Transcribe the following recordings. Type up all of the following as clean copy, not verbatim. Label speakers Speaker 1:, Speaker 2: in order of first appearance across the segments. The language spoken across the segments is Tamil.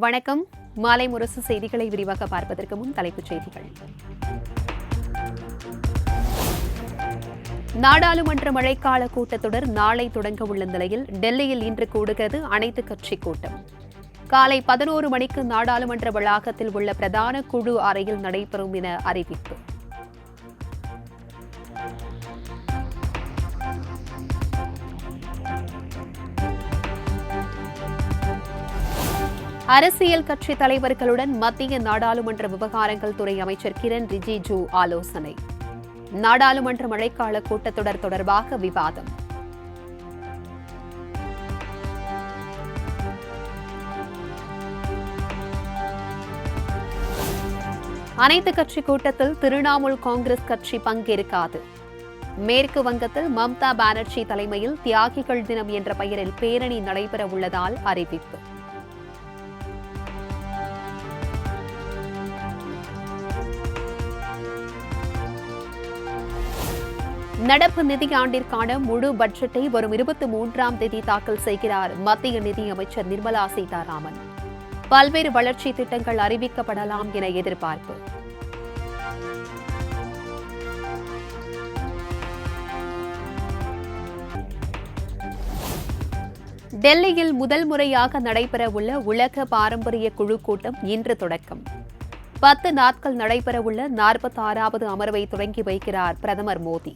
Speaker 1: வணக்கம். மாலை முரசு செய்திகளை விரிவாக பார்ப்பதற்கு முன் தலைப்புச் செய்திகள். நாடாளுமன்ற மழைக்கால கூட்டத்தொடர் நாளை தொடங்க உள்ள நிலையில் டெல்லியில் இன்று கூடுகிறது அனைத்துக் கட்சி கூட்டம். காலை 11 மணிக்கு நாடாளுமன்ற வளாகத்தில் உள்ள பிரதான குழு அறையில் நடைபெறும் என அறிவிப்பு. அரசியல் கட்சி தலைவர்களுடன் மத்திய நாடாளுமன்ற விவகாரங்கள் துறை அமைச்சர் கிரண் ரிஜிஜூ ஆலோசனை. நாடாளுமன்ற மழைக்கால கூட்டத்தொடர் தொடர்பாக விவாதம். அனைத்துக் கட்சி கூட்டத்தில் திரிணாமுல் காங்கிரஸ் கட்சி பங்கேற்காது. மேற்கு வங்கத்தில் மம்தா பானர்ஜி தலைமையில் தியாகிகள் தினம் என்ற பெயரில் பேரணி நடைபெற உள்ளதால் அறிவிப்பு. நடப்பு நிதியாண்டிற்கான முழு பட்ஜெட்டை வரும் 23ஆம் தேதி தாக்கல் செய்கிறார் மத்திய நிதியமைச்சர் நிர்மலா சீதாராமன். பல்வேறு வளர்ச்சி திட்டங்கள் அறிவிக்கப்படலாம் என எதிர்பார்ப்பு. டெல்லியில் முதல் முறையாக நடைபெறவுள்ள உலக பாரம்பரிய குழு கூட்டம் இன்று தொடக்கம். 10 நாட்கள் நடைபெறவுள்ள 46வது அமர்வை தொடங்கி வைக்கிறார் பிரதமர் மோடி.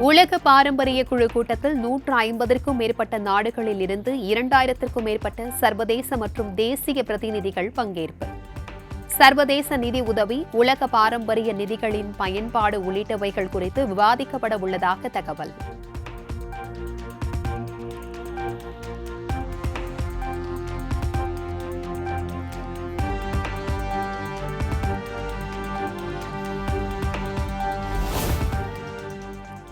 Speaker 1: உலக பாரம்பரிய குழு கூட்டத்தில் 150க்கும் மேற்பட்ட நாடுகளில் இருந்து 2000க்கும் மேற்பட்ட சர்வதேச மற்றும் தேசிய பிரதிநிதிகள் பங்கேற்பு. சர்வதேச நிதி உதவி, உலக பாரம்பரிய நிதிகளின் பயன்பாடு உள்ளிட்டவைகள் குறித்து விவாதிக்கப்பட உள்ளதாக தகவல்.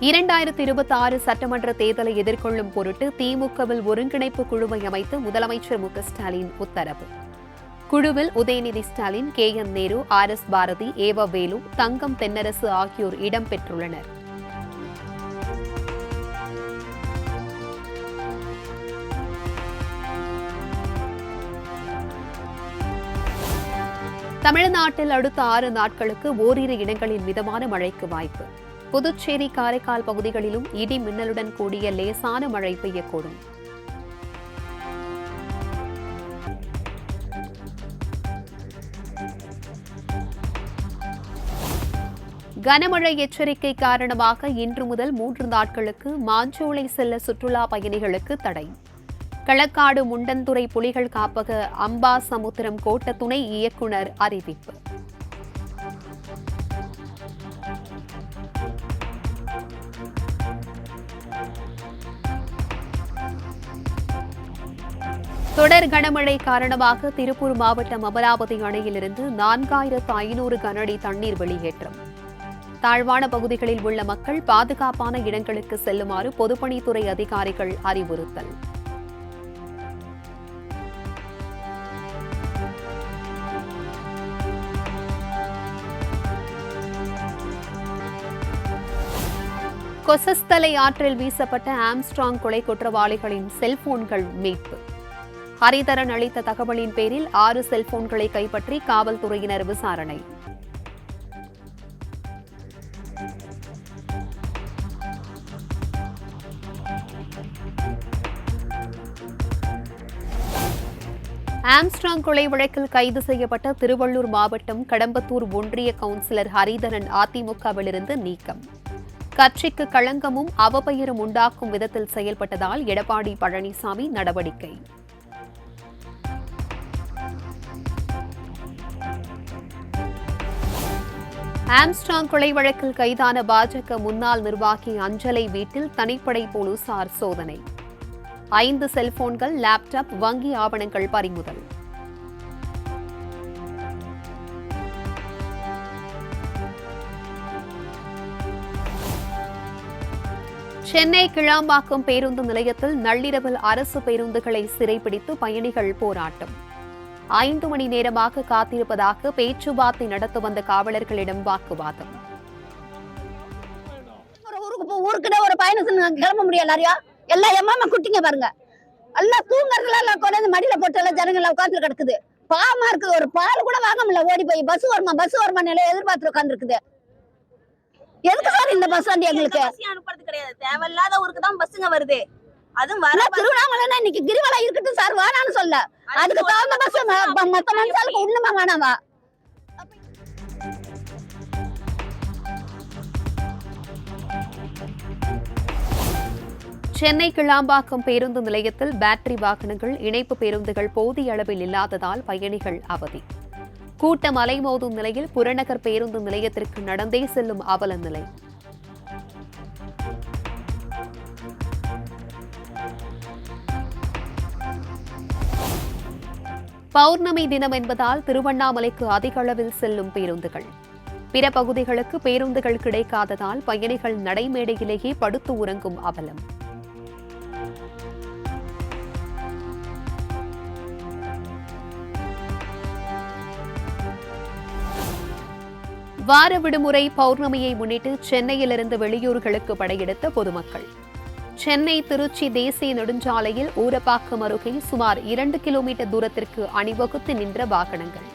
Speaker 1: (2026) சட்டமன்ற தேர்தலை எதிர்கொள்ளும் பொருட்டு திமுகவில் ஒருங்கிணைப்பு குழுவை அமைத்து முதலமைச்சர் மு க ஸ்டாலின் உத்தரவு. குழுவில் உதயநிதி ஸ்டாலின், KN நேரு, RS பாரதி, ஏவ வேலு, தங்கம் தென்னரசு ஆகியோர் இடம்பெற்றுள்ளனர். தமிழ்நாட்டில் அடுத்த 6 நாட்களுக்கு ஓரிரு இடங்களில் மிதமான மழைக்கு வாய்ப்பு. புதுச்சேரி, காரைக்கால் பகுதிகளிலும் இடி மின்னலுடன் கூடிய லேசான மழை பெய்யக்கூடும். கனமழை எச்சரிக்கை காரணமாக இன்று முதல் 3 நாட்களுக்கு மாஞ்சோலை செல்ல சுற்றுலா பயணிகளுக்கு தடை. களக்காடு முண்டந்துறை புலிகள் காப்பக அம்பாசமுத்திரம் கோட்ட துணை இயக்குநர் அறிவிப்பு. தொடர் கனமழை காரணமாக திருப்பூர் மாவட்டம் அமராவதி அணையிலிருந்து 4500 கனஅடி தண்ணீர் வெளியேற்றம். தாழ்வான பகுதிகளில் உள்ள மக்கள் பாதுகாப்பான இடங்களுக்கு செல்லுமாறு பொதுப்பணித்துறை அதிகாரிகள் அறிவுறுத்தல். கொசஸ்தலை ஆற்றில் வீசப்பட்ட ஆம்ஸ்ட்ராங் கொலை குற்றவாளிகளின் செல்போன்கள் மீட்பு. ஹரிதரன் அளித்த தகவலின் பேரில் 6 செல்போன்களை கைப்பற்றி காவல்துறையினர் விசாரணை. ஆம்ஸ்ட்ராங் கொலை வழக்கில் கைது செய்யப்பட்ட திருவள்ளூர் மாவட்டம் கடம்பத்தூர் ஒன்றிய கவுன்சிலர் ஹரிதரன் அதிமுகவிலிருந்து நீக்கம். கட்சிக்கு களங்கமும் அவப்பெயரும் உண்டாக்கும் விதத்தில் செயல்பட்டதால் எடப்பாடி பழனிசாமி நடவடிக்கை. ஆம்ஸ்ட்ராங் கொலை வழக்கில் கைதான பாஜக முன்னாள் நிர்வாகி அஞ்சலை வீட்டில் தனிப்படை போலீசார் சோதனை. 5 செல்போன்கள், லேப்டாப், வங்கி ஆவணங்கள் பறிமுதல். சென்னை கிளாம்பாக்கம் பேருந்து நிலையத்தில் நள்ளிரவில் அரசு பேருந்துகளை சிறைப்பிடித்து பயணிகள் போராட்டம். 5 மணி நேரமாக காத்திருப்பதாக பேச்சுவார்த்தை நடத்த வந்த காவலர்களிடம் வாக்குவாதம்.
Speaker 2: ஊருக்குள்ள ஒரு பயணம் கிளம்ப முடியும் எல்லாரையும். எல்லாம் எம்மாமா குட்டிங்க பாருங்க, எல்லாம் தூங்குறதுல எல்லாம் கொண்டாந்து மடியில போட்டு எல்லாம் ஜனங்கள் உட்காந்து கிடக்குது. பாவமா இருக்குது. ஒரு பால் கூட வாங்க முடியல. ஓடி போய் பஸ் வருமா நிலையை எதிர்பார்த்து உட்கார்ந்து இருக்குது. எதுக்கு சார் இந்த பஸ் வண்டி எங்களுக்கு?
Speaker 3: அனுப்புறது கிடையாது, தேவையில்லாத ஊருக்கு தான் பஸ்ஸுங்க வருது. அதுவும் வர
Speaker 2: திருவண்ணாமலை இன்னைக்கு கிரிவலம் இருக்கட்டும் சார், வேணான்னு சொல்ல. அதுக்கு தகுந்த பஸ் மொத்த மனுஷாலுக்கு உண்மைமா வேணாவா?
Speaker 1: சென்னை கிளாம்பாக்கம் பேருந்து நிலையத்தில் பேட்டரி வாகனங்கள், இணைப்பு பேருந்துகள் போதிய அளவில் இல்லாததால் பயணிகள் அவதி. கூட்டம் அலைமோதும் நிலையில் புறநகர் பேருந்து நிலையத்திற்கு நடந்தே செல்லும் அவல நிலை. பௌர்ணமி தினம் என்பதால் திருவண்ணாமலைக்கு அதிக அளவில் செல்லும் பேருந்துகள். பிற பகுதிகளுக்கு பேருந்துகள் கிடைக்காததால் பயணிகள் நடைமேடையிலேயே படுத்து உறங்கும் அவலம். வார விடுமுறை பௌர்ணமியை முன்னிட்டு சென்னையிலிருந்து வெளியூர்களுக்கு படையெடுத்த பொதுமக்கள். சென்னை திருச்சி தேசிய நெடுஞ்சாலையில் ஊரப்பாக்கம் அருகே சுமார் 2 கிலோமீட்டர் தூரத்திற்கு அணிவகுத்து நின்ற வாகனங்கள்.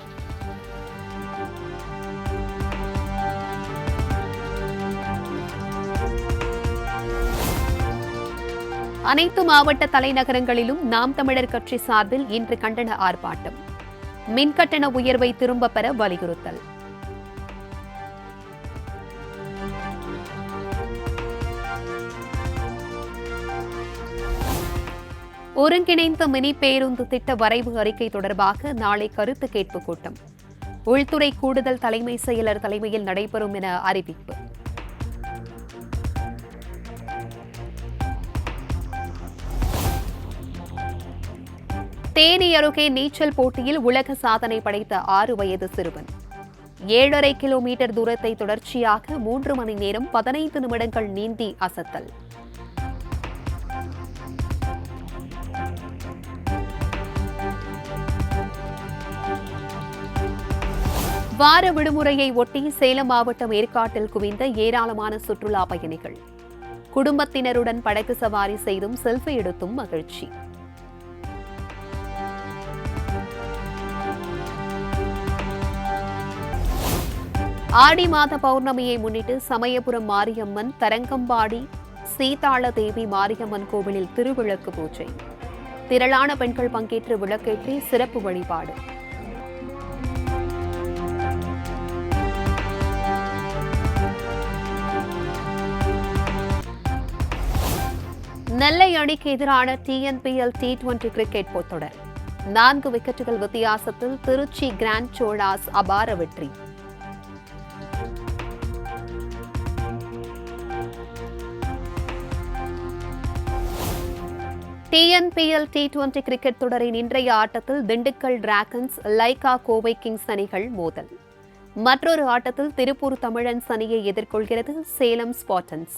Speaker 1: அனைத்து மாவட்ட தலைநகரங்களிலும் நாம் தமிழர் கட்சி சார்பில் இன்று கண்டன ஆர்ப்பாட்டம். மின்கட்டண உயர்வை திரும்பப் பெற வலியுறுத்தல். ஒருங்கிணைந்த மினி பேருந்து திட்ட வரைவு அறிக்கை தொடர்பாக நாளை கருத்து கேட்பு கூட்டம். உள்துறை கூடுதல் தலைமை செயலர் தலைமையில் நடைபெறும் என அறிவிப்பு. தேனி அருகே நீச்சல் போட்டியில் உலக சாதனை படைத்த 6 வயது சிறுவன் 7.5 கிலோமீட்டர் தூரத்தை தொடர்ச்சியாக 3 மணி நேரம் 15 நிமிடங்கள் நீந்தி அசத்தல். வார விடுமுறையை ஒட்டி சேலம் மாவட்டம் ஏற்காட்டில் குவிந்த ஏராளமான சுற்றுலா பயணிகள். குடும்பத்தினருடன் படகு சவாரி செய்தும் செல்ஃபி எடுத்தும் மகிழ்ச்சி. ஆடி மாத பௌர்ணமியை முன்னிட்டு சமயபுரம் மாரியம்மன், தரங்கம்பாடி சீதாள தேவி மாரியம்மன் கோவிலில் திருவிளக்கு பூஜை. திரளான பெண்கள் பங்கேற்று விளக்கேற்றி சிறப்பு வழிபாடு. நெல்லை அணிக்கு எதிரான TNPL T20 கிரிக்கெட் போத்தொடர் 4 விக்கெட்டுகள் வித்தியாசத்தில் திருச்சி கிராண்ட் சோழாஸ் அபார வெற்றி. TNPL T20 கிரிக்கெட் தொடரின் இன்றைய ஆட்டத்தில் Dindigul dragons, Lyca Kovai Kings அணிகள் மோதல். மற்றொரு ஆட்டத்தில் திருப்பூர் தமிழன்ஸ் அணியை எதிர்கொள்கிறது சேலம் ஸ்பார்டன்ஸ்.